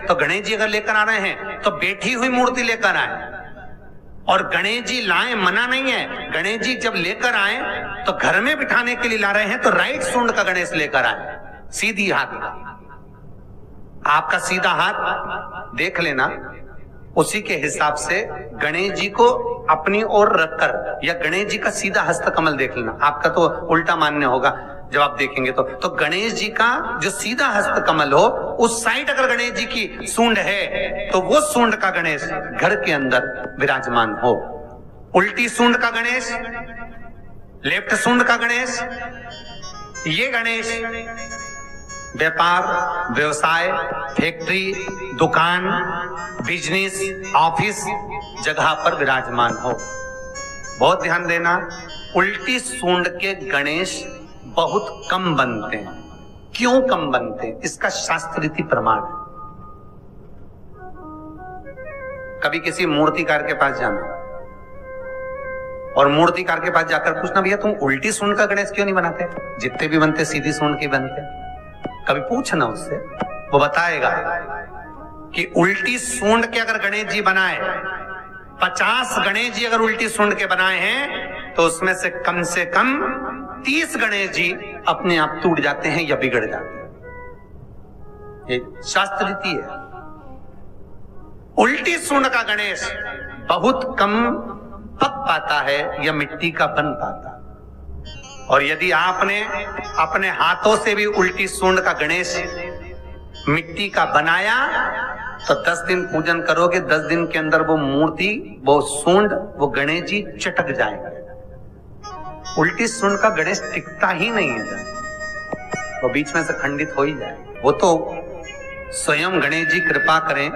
तो गणेश जी अगर लेकर आ रहे हैं तो बैठी हुई मूर्ति लेकर आए। और गणेश जी लाए मना नहीं है, गणेश जी जब लेकर आए तो घर में बिठाने के लिए ला रहे हैं तो राइट सूंड का गणेश लेकर आए, सीधी हाथ का। आपका सीधा हाथ देख लेना, उसी के हिसाब से गणेश जी को अपनी ओर रखकर, या गणेश जी का सीधा हस्त कमल देख लेना। आपका तो उल्टा मान्य होगा जब आप देखेंगे तो गणेश जी का जो सीधा हस्त कमल हो उस साइड अगर गणेश जी की सूंड है तो वो सूंड का गणेश घर के अंदर विराजमान हो। उल्टी सूंड का गणेश, लेफ्ट सूंड का गणेश, ये गणेश व्यापार, व्यवसाय, फैक्ट्री, दुकान, बिजनेस, ऑफिस जगह पर विराजमान हो। बहुत ध्यान देना, उल्टी सूंड के गणेश बहुत कम बनते हैं। क्यों कम बनते हैं? इसका शास्त्र रीति प्रमाण है। कभी किसी मूर्तिकार के पास जाना और मूर्तिकार के पास जाकर पूछना, भैया तुम उल्टी सूंड का गणेश क्यों नहीं बनाते? जितने भी बनते सीधी सूंड के बनते। कभी पूछना उससे, वो बताएगा कि उल्टी सूंड के अगर गणेश जी बनाए, 50 गणेश जी अगर उल्टी सूंड के बनाए हैं तो उसमें से कम 30 गणेश जी अपने आप टूट जाते हैं या बिगड़ जाते हैं। ये शास्त्र रीति है। उल्टी सूंड का गणेश बहुत कम पक पाता है या मिट्टी का बन पाता। और यदि आपने अपने हाथों से भी उल्टी सूंड का गणेश मिट्टी का बनाया तो 10 दिन पूजन करोगे, 10 दिन के अंदर वो मूर्ति, वो सूंड, वो गणेश जी चटक जाएगा। उल्टी सूंड का गणेश टिकता ही नहीं है, वो बीच में से खंडित हो ही जाए। वो तो स्वयं गणेश जी कृपा करें,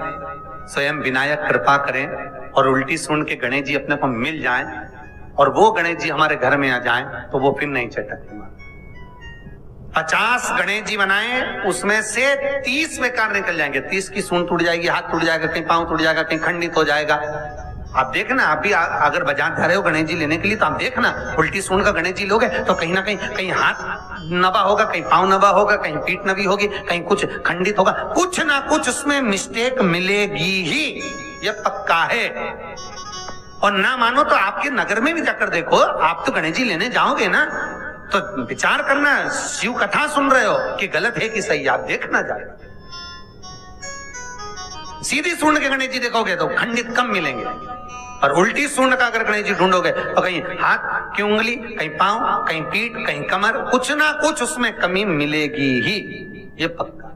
स्वयं विनायक कृपा करें और उल्टी सूंड के गणेश जी अपने को मिल जाएं और वो गणेश जी हमारे घर में आ जाएं तो वो फिर नहीं चटकते। 50 गणेश जी बनाए, उसमें से 30 बेकार निकल जाएंगे। 30 की सूंड टूट जाएगी, हाथ टूट जाएगा, कहीं पांव टूट जाएगा, कहीं खंडित हो जाएगा। आप देखना, आप भी अगर बाजार जा रहे हो गणेश जी लेने के लिए तो आप देखना, उल्टी सूंड का गणेश जी लोगे तो कहीं ना कहीं हाथ नबा होगा, कहीं पांव नबा होगा, कहीं पीठ नबी होगी, कहीं कुछ खंडित होगा, कुछ ना कुछ उसमें मिस्टेक मिलेगी ही, ये पक्का है। और ना मानो तो आपके नगर में भी जाकर देखो, आप तो गणेश जी लेने जाओगे ना तो विचार करना, शिव कथा सुन रहे हो कि गलत है कि सही, आप देखना जाएगा। सीधी सूंड के गणेश जी देखोगे तो खंडित कम मिलेंगे, और उल्टी सूंड का अगर गणेश जी ढूंढोगे तो कहीं हाथ की उंगली, कहीं पांव, कहीं पीठ, कहीं कमर, कुछ ना कुछ उसमें कमी मिलेगी ही, ये पक्का।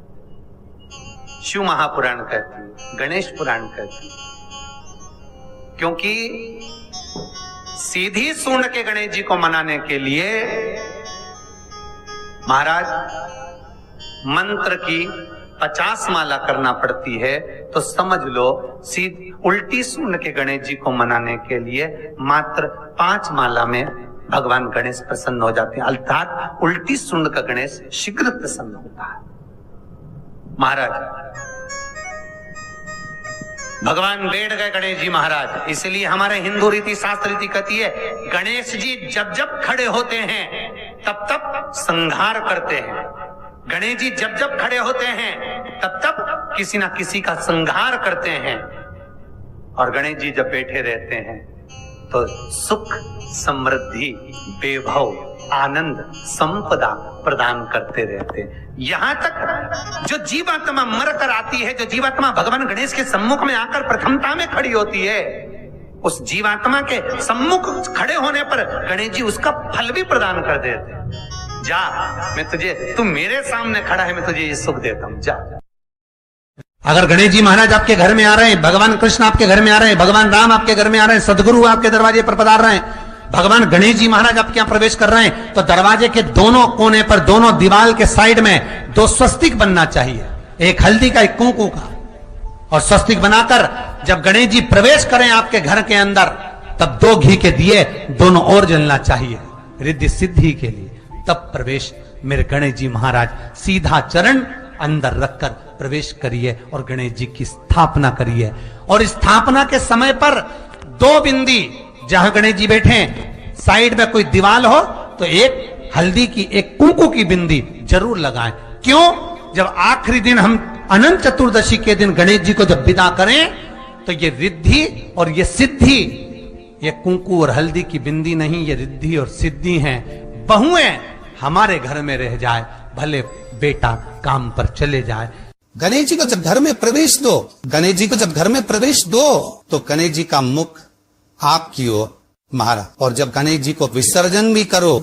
शिव महापुराण कहती है, गणेश पुराण कहती है, क्योंकि सीधी सूंड के गणेश जी को मनाने के लिए महाराज मंत्र की 50 माला करना पड़ती है। तो समझ लो सीधी उल्टी सूंड के गणेश जी को मनाने के लिए मात्र 5 माला में भगवान गणेश प्रसन्न हो जाते हैं, अर्थात उल्टी सूंड का गणेश शीघ्र प्रसन्न होता है। महाराज भगवान बैठ गए गणेश जी महाराज, इसलिए हमारे हिंदू रीति शास्त्र रीति कहती है गणेश जी जब जब खड़े होते हैं तब तब संहार करते हैं। गणेश जी जब जब खड़े होते हैं तब तब किसी ना किसी का संहार करते हैं। और गणेश जी जब बैठे रहते हैं तो सुख, समृद्धि, वैभव, आनंद, संपदा प्रदान करते रहते हैं। यहां तक जो जीवात्मा मर कर आती है, जो जीवात्मा भगवान गणेश के सम्मुख में आकर प्रथमता में खड़ी होती है, उस जीवात्मा के सम्मुख खड़े होने पर गणेश जी उसका फल भी प्रदान कर देते हैं। जा, मैं तुझे, तू मेरे सामने खड़ा है, मैं तुझे ये सुख देता हूं, जा। अगर गणेश जी महाराज आपके घर में आ रहे हैं, भगवान कृष्ण आपके घर में आ रहे हैं, भगवान राम आपके घर में आ रहे हैं, सदगुरु आपके दरवाजे पर पधार रहे हैं, भगवान गणेश जी महाराज आपके यहाँ प्रवेश कर रहे हैं, तो दरवाजे के दोनों कोने पर, दोनों दीवार के साइड में 2 स्वस्तिक बनना चाहिए, एक हल्दी का, एक कुंकू का। और स्वस्तिक बनाकर जब गणेश जी प्रवेश करें आपके घर के अंदर, तब 2 घी के दिए दोनों ओर जलना चाहिए रिद्धि सिद्धि के लिए। तब प्रवेश मेरे गणेश जी महाराज, सीधा चरण अंदर रखकर प्रवेश करिए और गणेश जी की स्थापना करिए। और स्थापना के समय पर 2 बिंदी, जहां गणेश जी बैठे साइड में कोई दीवार हो तो एक हल्दी की, एक कुंकू की बिंदी जरूर लगाएं। क्यों? जब आखिरी दिन हम अनंत चतुर्दशी के दिन गणेश जी को जब विदा करें तो ये रिद्धि और ये सिद्धि, ये कुंकू और हल्दी की बिंदी नहीं, ये रिद्धि और सिद्धि हैं। बहुएं हमारे घर में रह जाए, भले बेटा काम पर चले जाए। गणेश जी को जब घर में प्रवेश दो, गणेश जी को जब घर में प्रवेश दो तो गणेश जी का मुख आपकी ओर महाराज, और जब गणेश जी को विसर्जन भी करो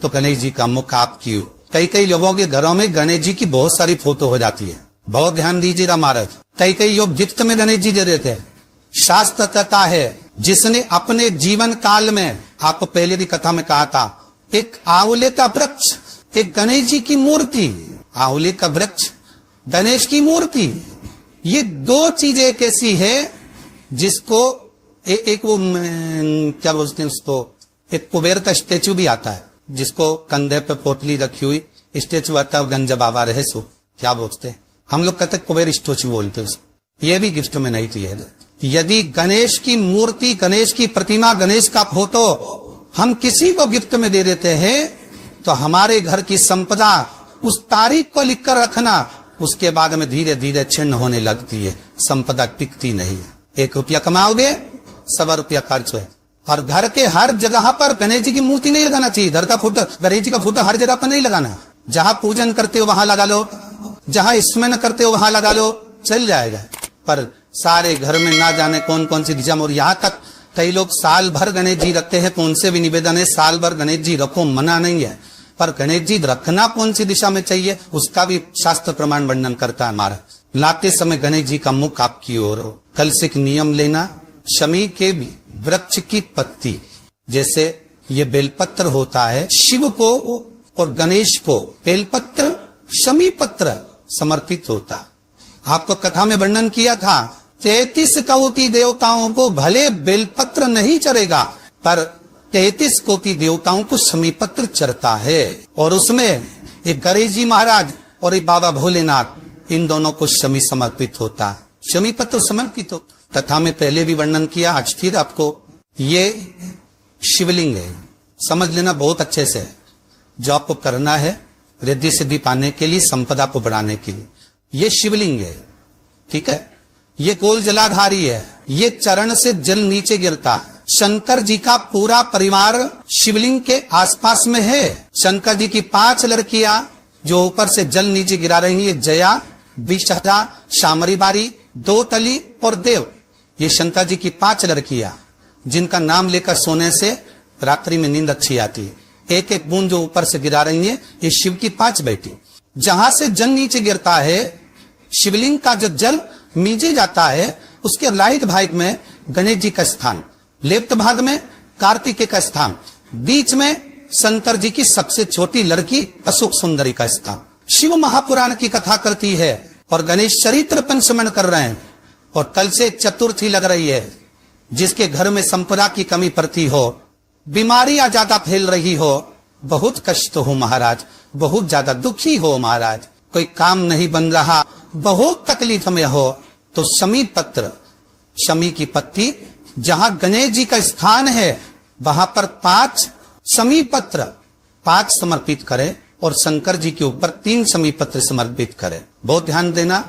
तो गणेश जी का मुख आपकी ओर। कई कई लोगों के घरों में गणेश जी की बहुत सारी फोटो हो जाती है, बहुत ध्यान दीजिएगा महाराज। कई कई लोग गिफ्ट में गणेश जी दे देते हैं। शास्त्र कहता है जिसने अपने जीवन काल में, आपको पहले की कथा में कहा था, एक आंवले का वृक्ष, एक गणेश जी की मूर्ति, आंवले का वृक्ष, गणेश की मूर्ति, ये दो चीजें एक ऐसी है जिसको एक वो क्या बोलते हैं उसको, एक कुबेर का स्टेचू भी आता है जिसको कंधे पे पोटली रखी हुई स्टेचू आता है, गंज बाबा रहे सो क्या बोलते हैं हम लोग, कहते कुबेर स्टेचू बोलते हैं उसको। ये भी गिफ्ट में नहीं थी। यदि गणेश की मूर्ति, गणेश की प्रतिमा, गणेश का फोटो हम किसी को गिफ्ट में दे देते हैं तो हमारे घर की संपदा उस तारीख को लिखकर रखना, उसके बाद में धीरे धीरे छिन्न होने लगती है, संपदा टिकती नहीं है। 1 रुपया कमाओगे 100 रुपया खर्च है। और घर के हर जगह पर गणेश जी की मूर्ति नहीं लगाना चाहिए। घर का फोटो, गणेश जी का फोटो हर जगह पर नहीं लगाना। जहां पूजन करते हो वहां लगा लो, जहां स्मरण करते हो वहां लगा लो, चल जाएगा। पर सारे घर में ना जाने कौन कौन सी दिशा में, और यहाँ तक कई लोग साल भर गणेश जी रखते हैं, तो उनसे भी निवेदन है साल भर गणेश जी रखो, मना नहीं है, पर गणेश जी रखना कौन सी दिशा में चाहिए उसका भी शास्त्र प्रमाण वर्णन करता है हमारा। लाते समय गणेश जी का मुख आपकी ओर हो। कल से एक नियम लेना, शमी के वृक्ष की पत्ती, जैसे ये बेलपत्र होता है, शिव को और गणेश को बेलपत्र, शमी पत्र समर्पित होता। आपको कथा में वर्णन किया था 33 कोटि देवताओं को भले बेलपत्र नहीं चढ़ेगा, पर 33 कोटि देवताओं को शमी पत्र चढ़ता है। और उसमें एक गणेश जी महाराज और एक बाबा भोलेनाथ, इन दोनों को शमी समर्पित होता, शमी पत्र समर्पित हो। कथा में पहले भी वर्णन किया, आज फिर आपको, ये शिवलिंग है, समझ लेना बहुत अच्छे से, जो आपको करना है रिद्धि सिद्धि पाने के लिए, संपदा को बढ़ाने के लिए। ये शिवलिंग है, ठीक है, ये गोल जलाधारी है, ये चरण से जल नीचे गिरता। शंकर जी का पूरा परिवार शिवलिंग के आसपास में है। शंकर जी की 5 लड़कियां जो ऊपर से जल नीचे गिरा रही है, जया, विषहरा, शामरी बारी, 2 तली और देव, ये शंकर जी की 5 लड़कियां जिनका नाम लेकर सोने से रात्रि में नींद अच्छी आती है। एक एक बूंद जो ऊपर से गिरा रही है, ये शिव की 5 बेटी। जहां से जल नीचे गिरता है, शिवलिंग का जो जल नीचे जाता है, उसके राइट भाग में गणेश जी का स्थान, लेफ्ट भाग में कार्तिकेय का स्थान, बीच में शंकर जी की सबसे छोटी लड़की अशोक सुंदरी का स्थान। शिव महापुराण की कथा करती है और गणेश चरित्र पंचमन कर रहे हैं। और कल से चतुर्थी लग रही है। जिसके घर में संपदा की कमी पड़ती हो, बीमारियां ज्यादा फैल रही हो, बहुत कष्ट हो महाराज, बहुत ज्यादा दुखी हो महाराज, कोई काम नहीं बन रहा, बहुत तकलीफ में हो, तो शमी पत्र, शमी की पत्ती, जहां गणेश जी का स्थान है वहां पर 5 शमी पत्र 5 समर्पित करें और शंकर जी के ऊपर 3 शमी पत्र समर्पित करें। बहुत ध्यान देना,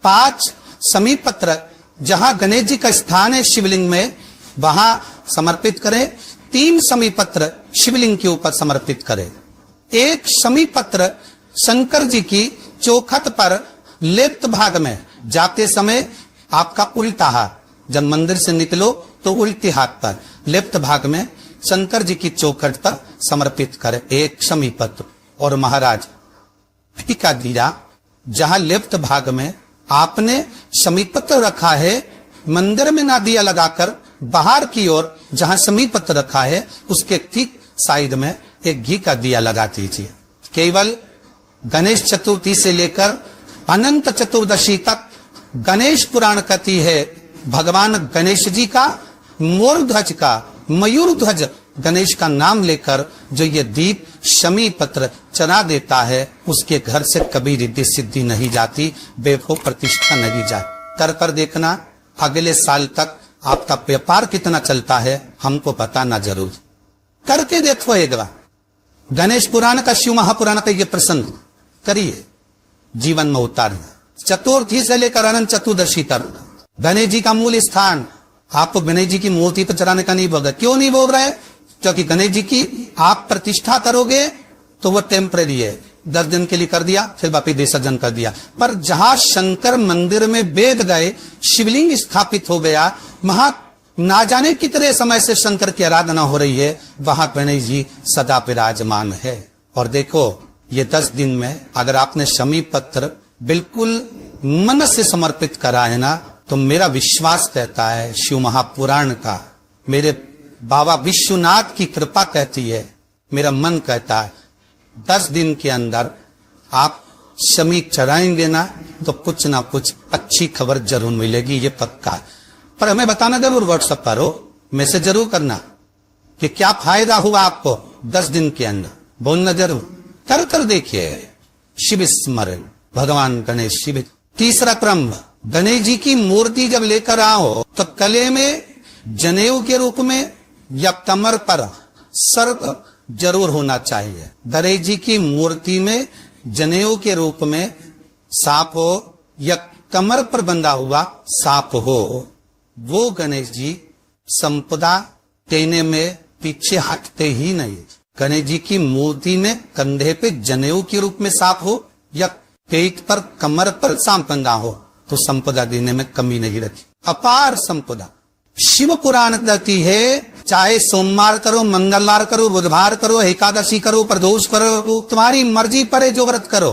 5 शमी पत्र जहां गणेश जी का स्थान है शिवलिंग में, वहां समर्पित करें। 3 शमी पत्र शिवलिंग के ऊपर समर्पित करें। 1 शमी पत्र शंकर जी की चौखट पर लेफ्ट भाग में, जाते समय आपका उल्टा हाथ, जब मंदिर से निकलो तो उल्टे हाथ पर लेफ्ट भाग में शंकर जी की चौखट पर समर्पित करें 1 शमी पत्र। और महाराज घी का दिया जहां लेफ्ट भाग में आपने शमी पत्र रखा है, मंदिर में ना दिया लगाकर बाहर की ओर जहां शमी पत्र रखा है उसके ठीक साइड में एक घी का दिया लगा दीजिए। केवल गणेश चतुर्थी से लेकर अनंत चतुर्दशी तक गणेश पुराण कहती है भगवान गणेश जी का, मोर ध्वज का, मयूर ध्वज गणेश का नाम लेकर जो ये दीप शमी पत्र चढ़ा देता है, उसके घर से कभी रिद्धि सिद्धि नहीं जाती, वैभव प्रतिष्ठा नहीं जाती। कर पर देखना अगले साल तक आपका व्यापार कितना चलता है हमको बताना जरूर, करके देखो एक बार। गणेश पुराण का, शिव महापुराण का ये प्रसंग करिए, जीवन में उतारना। चतुर्थी से लेकर अनंत चतुर्दशी तक गणेश जी का मूल स्थान आपको गणेश जी की मूर्ति पर चढ़ाने का नहीं बोल। क्यों नहीं बोल रहे? क्योंकि गणेश जी की आप प्रतिष्ठा करोगे तो वो टेम्परेरी है, 10 दिन के लिए कर दिया, फिर वापिस विसर्जन कर दिया। पर जहां शंकर मंदिर में वेद गए, शिवलिंग स्थापित हो गया, वहां ना जाने कितने समय से शंकर की आराधना हो रही है, वहां गणेश जी सदा विराजमान है। और देखो ये 10 दिन में अगर आपने शमी पत्र बिल्कुल मन से समर्पित करा है ना, तो मेरा विश्वास कहता है, शिव महापुराण का, मेरे बाबा विश्वनाथ की कृपा कहती है, मेरा मन कहता है 10 दिन के अंदर आप शमी चढ़ाएंगे ना तो कुछ ना कुछ अच्छी खबर जरूर मिलेगी, ये पक्का है। पर हमें बताना जरूर, व्हाट्सएप पर हो, मैसेज जरूर करना कि क्या फायदा हुआ आपको 10 दिन के अंदर, बोलना जरूर। कर देखिए शिव स्मरण, भगवान गणेश शिव। तीसरा क्रम, गणेश जी की मूर्ति जब लेकर आओ तो गले में जनेऊ के रूप में या कमर पर सर्प जरूर होना चाहिए। गणेश जी की मूर्ति में जनेऊ के रूप में सांप हो या कमर पर बंधा हुआ सांप हो, वो गणेश जी संपदा देने में पीछे हटते ही नहीं। गणेश जी की मूर्ति में कंधे पे जनेऊ के रूप में सांप हो या पेट पर कमर पर सांप बंधा हो तो संपदा देने में कमी नहीं रहती, अपार संपदा। शिव पुराण कहती है चाहे सोमवार करो, मंगलवार करो, बुधवार करो, एकादशी करो, प्रदोष करो, तुम्हारी मर्जी पर है जो व्रत करो,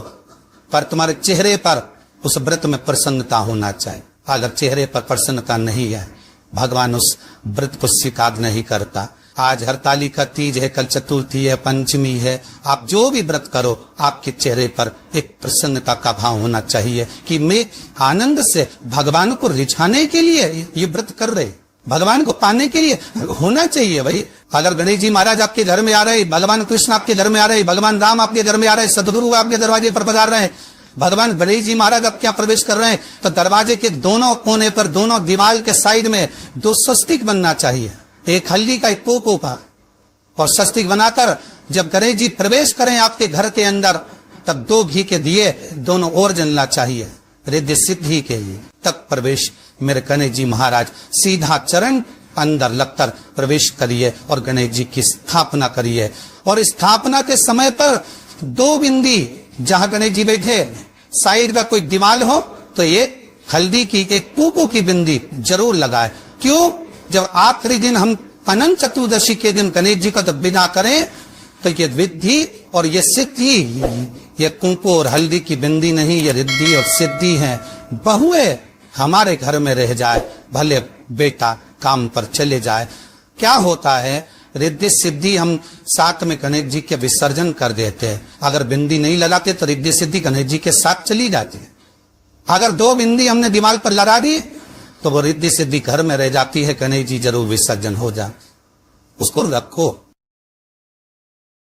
पर तुम्हारे चेहरे पर उस व्रत में प्रसन्नता होना चाहिए। अगर चेहरे पर प्रसन्नता नहीं है, भगवान उस व्रत को स्वीकार नहीं करता। आज हरतालिका तीज है, कल चतुर्थी है, पंचमी है, आप जो भी व्रत करो आपके चेहरे पर एक प्रसन्नता का भाव होना चाहिए कि मैं आनंद से भगवान को रिझाने के लिए ये व्रत कर रहे, भगवान को पाने के लिए होना चाहिए भाई। अगर गणेश जी महाराज आपके घर में आ रहे, भगवान कृष्ण आपके घर में आ रहे, भगवान राम आपके घर में आ रहे, सदगुरु आपके दरवाजे पर पधार रहे हैं, भगवान गणेश जी महाराज आपके यहाँ प्रवेश कर रहे हैं, तो दरवाजे के दोनों कोने पर, दोनों दीवार के साइड में 2 स्वस्तिक बनना चाहिए, एक हल्दी का, एक पोको का, और स्वस्तिक बनाकर जब गणेश जी प्रवेश करें आपके घर के अंदर तब 2 घी के दिए दोनों ओर जलना चाहिए, रिद्धि सिद्धि के लिए। तब प्रवेश मेरे गणेश जी महाराज सीधा चरण अंदर लगकर प्रवेश करिए और गणेश जी की स्थापना करिए। और स्थापना के समय पर 2 बिंदी जहां गणेश जी बैठे साइड में कोई दीवार हो तो ये हल्दी की, एक पोको की बिंदी जरूर लगाए। क्यों? जब आखिरी दिन हम अनंत चतुर्दशी के दिन गणेश जी का जब विदा करें तो ये विद्धि और ये सिद्धि, ये कुंकू और हल्दी की बिंदी नहीं, ये रिद्धि और सिद्धि है। बहुए हमारे घर में रह जाए, भले बेटा काम पर चले जाए, क्या होता है, रिद्धि सिद्धि हम साथ में गणेश जी के विसर्जन कर देते हैं। अगर बिंदी नहीं लगाते तो रिद्धि सिद्धि गणेश जी के साथ चली जाती है। अगर 2 बिंदी हमने दिमाग पर लगा दी तो वो रिद्धि सिद्धि घर में रह जाती है, गणेश जी जरूर विसर्जन हो जाए। उसको रखो।